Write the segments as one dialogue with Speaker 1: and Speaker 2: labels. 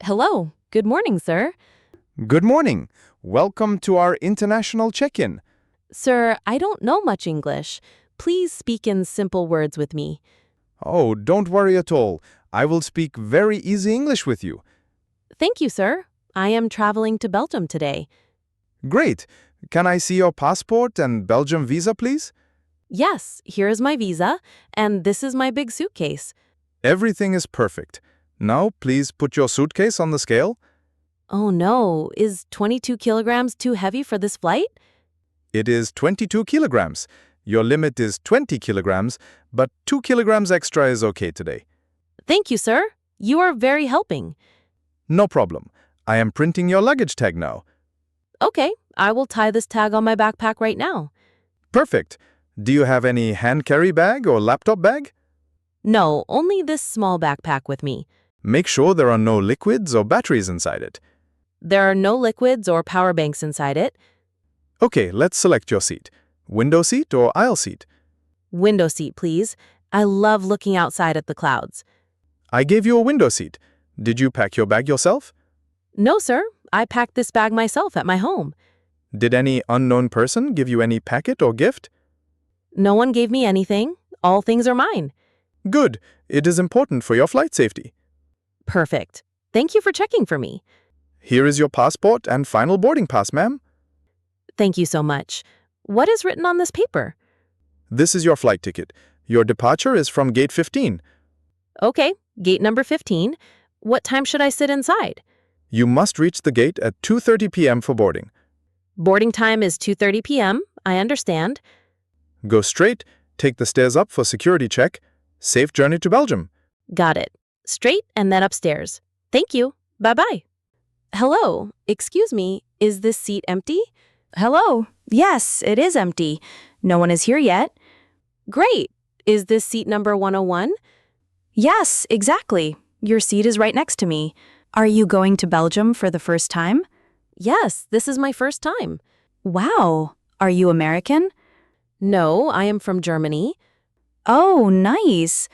Speaker 1: Hello. Good morning, sir.
Speaker 2: Good morning. Welcome to our international check-in.
Speaker 1: Sir, I don't know much English. Please speak in simple words with me.
Speaker 2: Oh, don't worry at all. I will speak very easy English with you.
Speaker 1: Thank you, sir. I am traveling to Belgium today.
Speaker 2: Great. Can I see your passport and Belgium visa, please?
Speaker 1: Yes, here is my visa, and this is my big suitcase.
Speaker 2: Everything is perfect. Now, please put your suitcase on the scale.
Speaker 1: Oh no, is 22 kilograms too heavy for this flight?
Speaker 2: It is 22 kilograms. Your limit is 20 kilograms, but 2 kilograms extra is okay today.
Speaker 1: Thank you, sir. You are very helping.
Speaker 2: No problem. I am printing your luggage tag now.
Speaker 1: Okay, I will tie this tag on my backpack right now.
Speaker 2: Perfect. Do you have any hand carry bag or laptop bag?
Speaker 1: No, only this small backpack with me.
Speaker 2: Make sure there are no liquids or batteries inside it.
Speaker 1: There are no liquids or power banks inside it.
Speaker 2: Okay, let's select your seat. Window seat or aisle seat?
Speaker 1: Window seat, please. I love looking outside at the clouds.
Speaker 2: I gave you a window seat. Did you pack your bag yourself?
Speaker 1: No, sir. I packed this bag myself at my home.
Speaker 2: Did any unknown person give you any packet or gift?
Speaker 1: No one gave me anything. All things are mine.
Speaker 2: Good. It is important for your flight safety.
Speaker 1: Perfect. Thank you for checking for me.
Speaker 2: Here is your passport and final boarding pass, ma'am.
Speaker 1: Thank you so much. What is written on this paper?
Speaker 2: This is your flight ticket. Your departure is from gate 15.
Speaker 1: Okay, gate number 15. What time should I sit inside?
Speaker 2: You must reach the gate at 2:30 p.m. for boarding.
Speaker 1: Boarding time is 2:30 p.m. I understand.
Speaker 2: Go straight, take the stairs up for security check. Safe journey to Belgium.
Speaker 1: Got it. Straight and then upstairs. Thank you. Bye-bye. Hello. Excuse me. Is this seat empty?
Speaker 3: Hello. Yes, it is empty. No one is here yet.
Speaker 1: Great. Is this seat number 101?
Speaker 3: Yes, exactly. Your seat is right next to me. Are you going to Belgium for the first time?
Speaker 1: Yes, this is my first time.
Speaker 3: Wow. Are you American?
Speaker 1: No, I am from Germany.
Speaker 3: Oh, nice.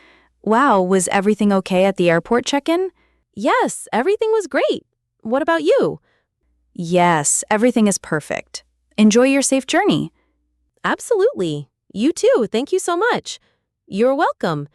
Speaker 3: Wow, was everything okay at the airport check-in?
Speaker 1: Yes, everything was great. What about you?
Speaker 3: Yes, everything is perfect. Enjoy your safe journey.
Speaker 1: Absolutely. You too. Thank you so much. You're welcome.